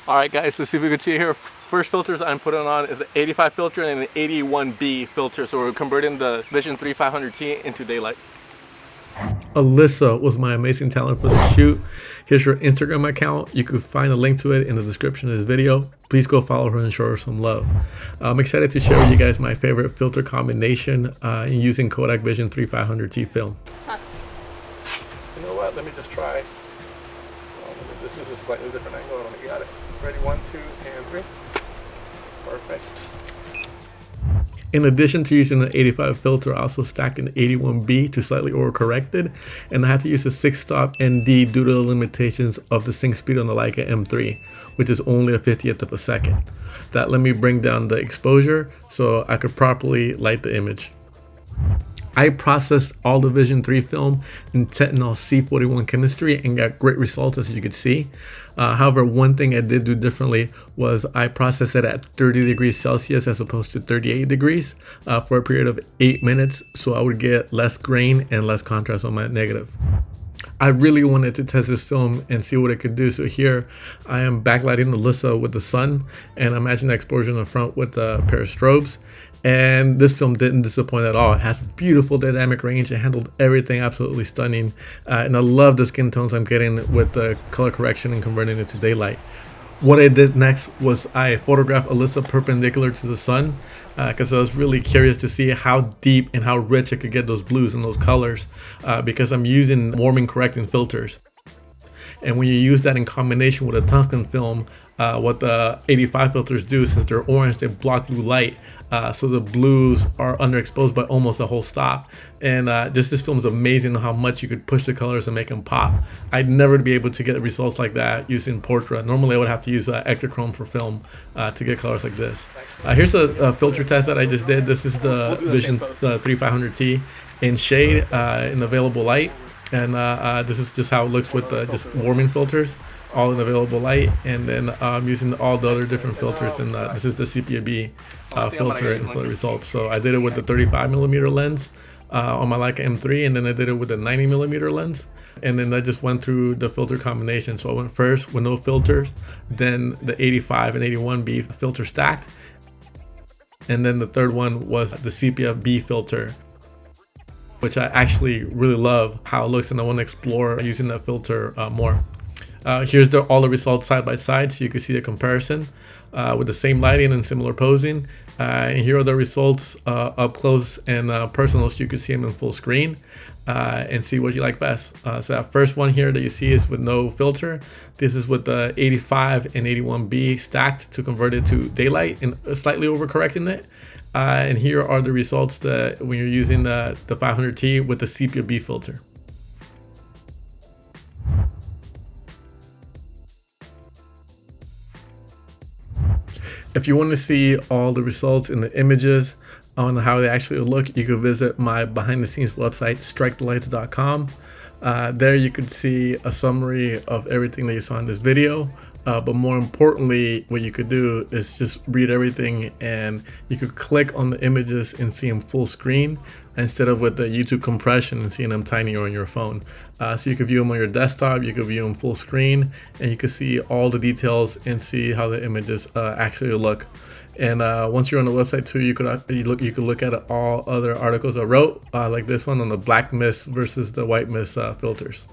Alright guys, let's see if we can see here. First filters I'm putting on is the 85 filter and the 81B filter. So we're converting the Vision3 500T into daylight. Alyssa was my amazing talent for the shoot. Here's her Instagram account. You can find a link to it in the description of this video. Please go follow her and show her some love. I'm excited to share with you guys my favorite filter combination in using Kodak Vision3 500T film. You know what? Let me just try. This is a slightly different angle. Let me got it. Ready? 1, 2, and 3. Perfect. In addition to using the 85 filter, I also stacked an 81B to slightly overcorrected, and I had to use a 6-stop ND due to the limitations of the sync speed on the Leica M3, which is only a 50th of a second. That let me bring down the exposure so I could properly light the image. I processed all the Vision3 film in Tetenal C41 chemistry and got great results, as you could see. However, one thing I did do differently was I processed it at 30 degrees Celsius as opposed to 38 degrees for a period of 8 minutes, so I would get less grain and less contrast on my negative. I really wanted to test this film and see what it could do. So here I am backlighting Alyssa with the sun, and imagine the exposure in the front with a pair of strobes. And this film didn't disappoint at all. It has beautiful dynamic range. It handled everything absolutely stunning. And I love the skin tones I'm getting with the color correction and converting it to daylight. What I did next was I photographed Alyssa perpendicular to the sun because I was really curious to see how deep and how rich I could get those blues and those colors because I'm using warming correcting filters. And when you use that in combination with a tungsten film, what the 85 filters do, since they're orange, they block blue light. So the blues are underexposed by almost a whole stop. And this film is amazing how much you could push the colors and make them pop. I'd never be able to get results like that using Portra. Normally I would have to use Ectochrome for film to get colors like this. Here's a filter test that I just did. This is the Vision3 500T in shade in available light. And this is just how it looks with just warming filters, all in available light. And then I'm using all the other different filters, and this is the SepiaB filter and for the results. So I did it with the 35mm lens on my Leica M3, and then I did it with the 90mm lens. And then I just went through the filter combination. So I went first with no filters, then the 85 and 81B filter stacked, and then the third one was the SepiaB filter, which I actually really love how it looks, and I want to explore using that filter more. Here's all the results side by side, so you can see the comparison with the same lighting and similar posing. And here are the results up close and personal, so you can see them in full screen and see what you like best. So that first one here that you see is with no filter. This is with the 85 and 81B stacked to convert it to daylight and slightly overcorrecting it. And here are the results that when you're using the 500T with the SepiaB filter. If you want to see all the results in the images on how they actually look, you can visit my behind the scenes website, strikethelights.com. There you could see a summary of everything that you saw in this video. But more importantly, what you could do is just read everything, and you could click on the images and see them full screen instead of with the YouTube compression and seeing them tiny on your phone. So you could view them on your desktop, you could view them full screen, and you could see all the details and see how the images actually look. And once you're on the website too, you could look at all other articles I wrote, like this one on the black mist versus the white mist filters.